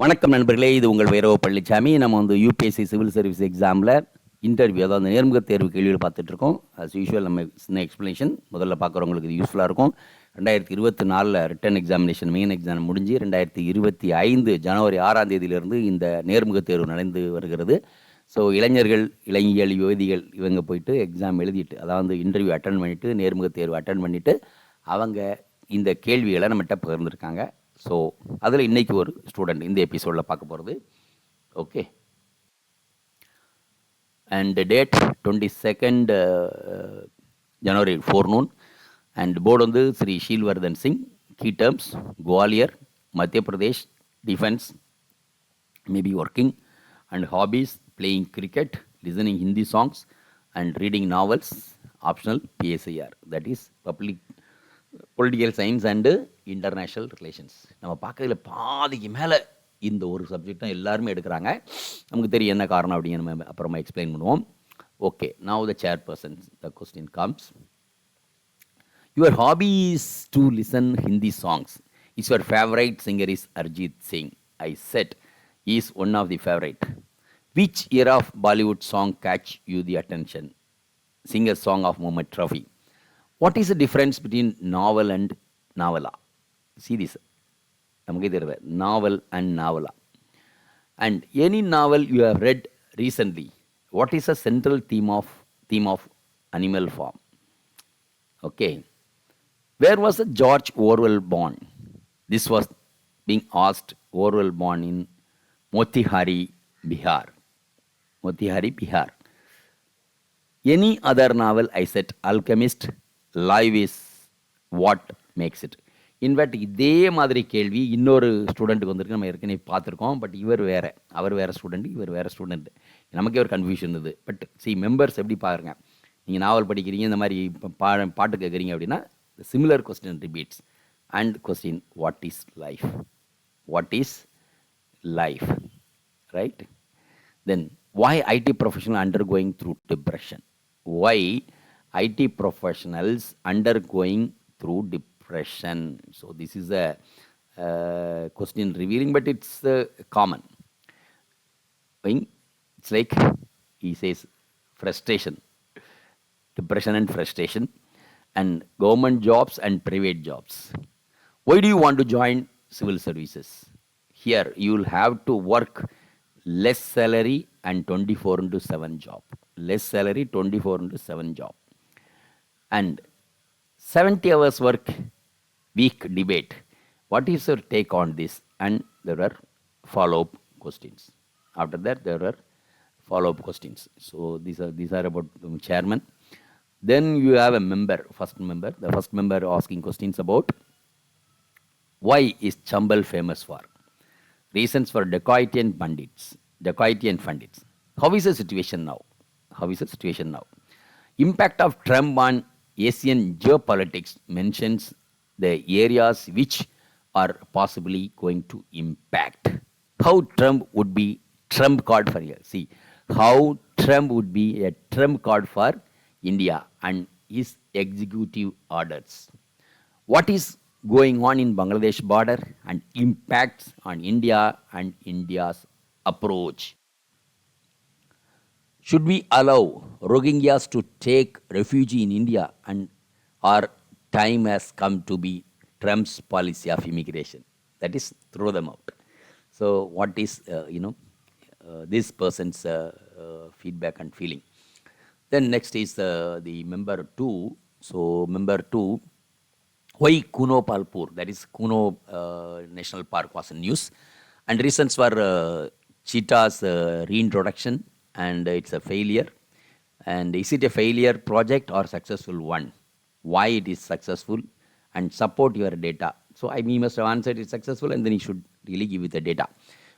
வணக்கம் நண்பர்களே, இது உங்கள் வைரவ பழனிசாமி. நம்ம வந்து யூபிஎஸ்சி சிவில் சர்வீஸ் எக்ஸாமில் இன்டர்வியூ, அதாவது நேர்முக தேர்வு கேள்விகள் பார்த்துட்ருக்கோம். அஸ் யூஷுவல் நம்ம சின்ன எக்ஸ்ப்ளனேஷன் முதல்ல பார்க்குறவங்களுக்கு இது யூஸ்ஃபுல்லாக இருக்கும். 2024 ரிட்டன் எக்ஸாமினேஷன் மெயின் எக்ஸாம் முடிஞ்சு 2025 ஜனவரி 6ஆம் தேதியிலிருந்து இந்த நேர்முக தேர்வு நடந்து வருகிறது. ஸோ இளைஞர்கள், இளைஞிகள், யுவதிகள் இவங்க போயிட்டு எக்ஸாம் எழுதிட்டு, அதாவது இன்டர்வியூ அட்டன் பண்ணிவிட்டு நேர்முக தேர்வு அட்டன் பண்ணிவிட்டு அவங்க இந்த கேள்விகளை நம்மகிட்ட பகிர்ந்துருக்காங்க. ஸோ அதில் இன்றைக்கி ஒரு ஸ்டூடெண்ட் இந்த எபிசோடில் பார்க்க போகிறது. Okay, and date 22nd January forenoon. And board வந்து ஸ்ரீ ஷீல்வர்தன் சிங். கீ டேர்ம்ஸ்: குவாலியர், மத்திய Pradesh, defence, maybe working. And hobbies: playing cricket, listening Hindi songs and reading novels. Optional PSIR, that is public political science and international relations. நம்ம பார்க்கறதுல பாதிக்கு மேலே இந்த ஒரு subject தான் எல்லாருமே எடுக்கிறாங்க. நமக்கு தெரியும் என்ன காரணம் அப்படிங்க, நம்ம அப்புறமா எக்ஸ்பிளைன் பண்ணுவோம். Okay, now the chairperson, the question comes. Your hobby is to listen Hindi songs. Is your favourite singer is Arijit Singh. I said is one of the favourite. Which year of Bollywood song catch you the attention? Singer song of Mohammed Rafi. What is the difference between novel and novella? See this. நமக்கு தெரியுது, novel and novella. And any novel you have read recently, what is the central theme of animal farm? Okay. Where was the George Orwell born? This was being asked. Orwell born in Motihari, Bihar. Motihari, Bihar. Any other novel, I said, Alchemist, life is what makes it. In fact இதே மாதிரி கேள்வி இன்னொரு ஸ்டூடெண்ட்டுக்கு வந்திருக்கு, நம்ம ஏற்கனவே பார்த்துருக்கோம். But இவர் வேறு, அவர் வேறு ஸ்டூடெண்ட், இவர் வேறு ஸ்டூடெண்ட். நமக்கே ஒரு கன்ஃபியூஷன் இது. பட் மெம்பர்ஸ் எப்படி பாருங்க, நீங்கள் நாவல் படிக்கிறீங்க, இந்த மாதிரி பாட்டு கேட்குறீங்க அப்படின்னா similar question repeats. And question, what is life? What is life? Right? Then, why IT professionals undergoing through depression? Why IT professionals undergoing through depression? So this is a question revealing, but it's common. It's like he says frustration, depression and frustration, and government jobs and private jobs. Why do you want to join civil services? Here you will have to work less salary and 24/7 job. Less salary, 24/7 job. And 70 hours work week debate. What is your take on this? And there are follow-up questions. After that, there are follow-up questions. So these are about the chairman. Then you have a member, first member. The first member asking questions about why is Chambal famous for? Reasons for dacoity and bandits. How is the situation now? Impact of Trump on Asian geopolitics. Mentions the areas which are possibly going to impact. How Trump would be Trump card for here. See, how Trump would be a Trump card for India and his executive orders. What is going on in Bangladesh border and impacts on India and India's approach. Should we allow Rohingyas to take refuge in India, and our time has come to be Trump's policy of immigration? That is, throw them out. So what is this person's feedback and feeling? Then next is the member 2. So member 2, why Kuno Palpur, that is Kuno National Park, was in news, and reasons for cheetah's reintroduction, and it's a failure. And is it a failure project or successful one? Why it is successful? And support your data. So he must have answered it's successful, and then he should really give you the data.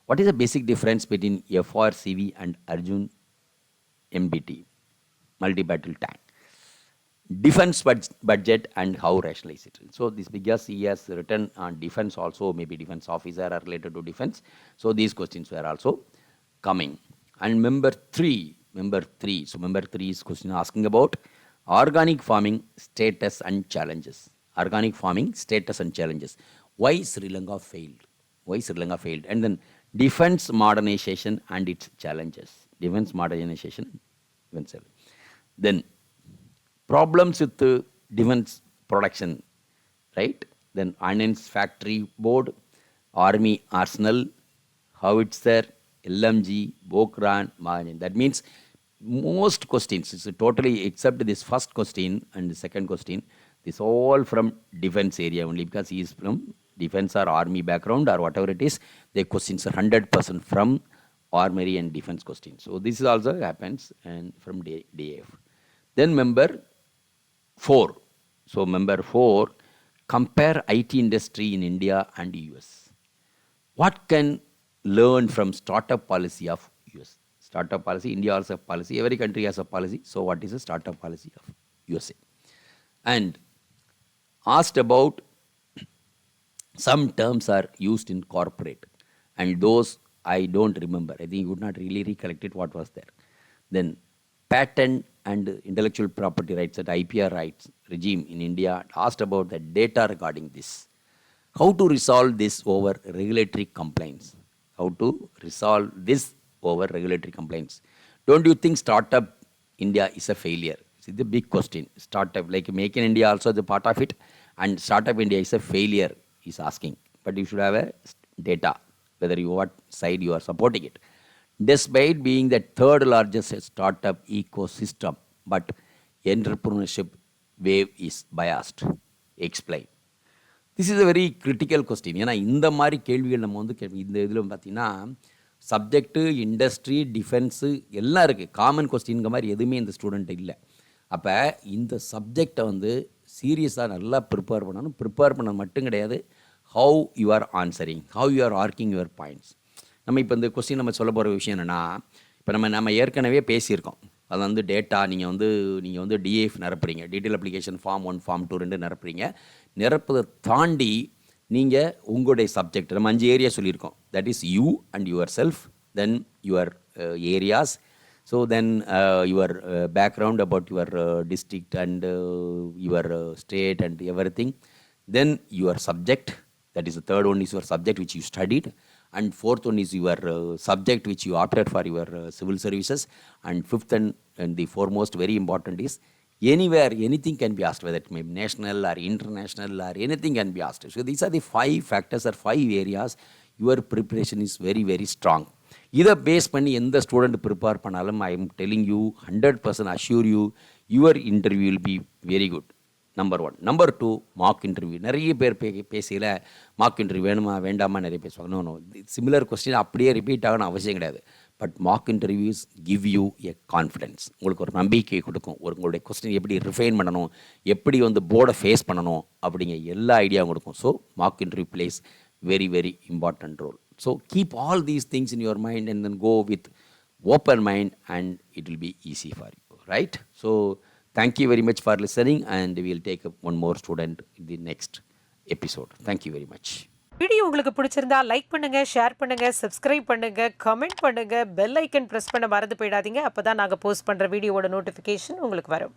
What is the basic difference between FRCV and Arjun MBT, multi-battle tank? Defense budget and how rationalize it. So this, because he has written on defense also, maybe defense officer are related to defense. So these questions were also coming. And member 3. So member 3 is question asking about organic farming status and challenges. Why Sri Lanka failed? And then defense modernization and its challenges. Defense modernization and its challenges. Then problems with the defense production, right? Then Ordnance Factory Board, Army Arsenal, Howitzer, LMG, Bokran, Margin. That means most questions, it's totally except this first question and the second question, this all from defense area only because he is from defense or army background or whatever it is, the questions are 100% from armory and defense questions. So this is also happens and from DAF. Then member 4. So member 4, compare IT industry in India and US. What can learn from startup policy of US? Startup policy, India also has a policy, every country has a policy. So what is the startup policy of USA? And asked about some terms are used in corporate and those I don't remember. I think you would not really recollect it what was there. Then patent and intellectual property rights at IPR rights regime in India, asked about the data regarding this. How to resolve this over regulatory complaints? How to resolve this over regulatory complaints? Don't you think startup India is a failure? It's the big question. Startup, like Make in India also the part of it, and startup India is a failure, he's asking. But you should have a data, whether you what side you are supporting it. Despite being the third largest startup ecosystem, but entrepreneurship wave is biased. Explain. This is a very critical question. ஏன்னா இந்த மாதிரி கேள்விகள் நம்ம வந்து இந்த இதில் பார்த்தீங்கன்னா subject, industry, defence எல்லாம் இருக்குது. காமன் கொஸ்டின்ங்க மாதிரி எதுவுமே இந்த ஸ்டூடெண்ட் இல்லை. அப்போ இந்த சப்ஜெக்டை வந்து சீரியஸாக நல்லா ப்ரிப்பேர் பண்ணணும். ப்ரிப்பேர் பண்ண மட்டும் கிடையாது, how you are answering, how you are arching your points. நம்ம இப்போ இந்த கொஸ்டின் நம்ம சொல்ல போகிற விஷயம் என்னென்னா, இப்போ நம்ம ஏற்கனவே பேசியிருக்கோம். அது வந்து டேட்டா நீங்கள் வந்து டிஏஎஃப் நிரப்புறீங்க, டீட்டெயில் அப்ளிகேஷன் ஃபார்ம் 1 ஃபார்ம் 2 2 நிரப்புறீங்க. நிரப்பதை தாண்டி நீங்கள் உங்களுடைய சப்ஜெக்ட் நம்ம 5 ஏரியா சொல்லியிருக்கோம். That is you and yourself, then your areas, so then your background about your district and your state and everything, then your subject, that is the third one is your subject which you studied, and fourth one is your subject which you opted for your civil services, and fifth and the foremost very important is anywhere anything can be asked, whether it may be national or international or anything can be asked. So these are the 5 factors or 5 areas your preparation is very very strong. இதை base பண்ணி எந்த student prepare பண்ணாலும் I am telling you 100% assure you your interview will be very good. Number 1. Number 2, mark interview. நிறைய பேர் பேசையில் mark interview வேணுமா வேண்டாமா நிறைய பேசுவாங்க. நோ, சிமிலர் கொஸ்டின் அப்படியே ரிப்பீட் ஆகணும் அவசியம் கிடையாது. But mark interviews give you a confidence. உங்களுக்கு ஒரு நம்பிக்கை கொடுக்கும். உங்களுடைய கொஸ்டின் எப்படி ரிஃபைன் பண்ணணும், எப்படி வந்து போர்டை ஃபேஸ் பண்ணணும் அப்படிங்கிற எல்லா ஐடியாவும் கொடுக்கும். So mark interview place very very important role. So keep all these things in your mind and then go with open mind and it will be easy for you, right? So thank you very much for listening and we will take up one more student in the next episode. Thank you very much. Video உங்களுக்கு பிடிச்சிருந்தா like பண்ணுங்க, share பண்ணுங்க, subscribe பண்ணுங்க, comment பண்ணுங்க, bell icon press பண்ண மறந்து போயிடாதீங்க. அப்பதான் நாங்க போஸ்ட் பண்ற வீடியோவோட நோட்டிஃபிகேஷன் உங்களுக்கு வரும்.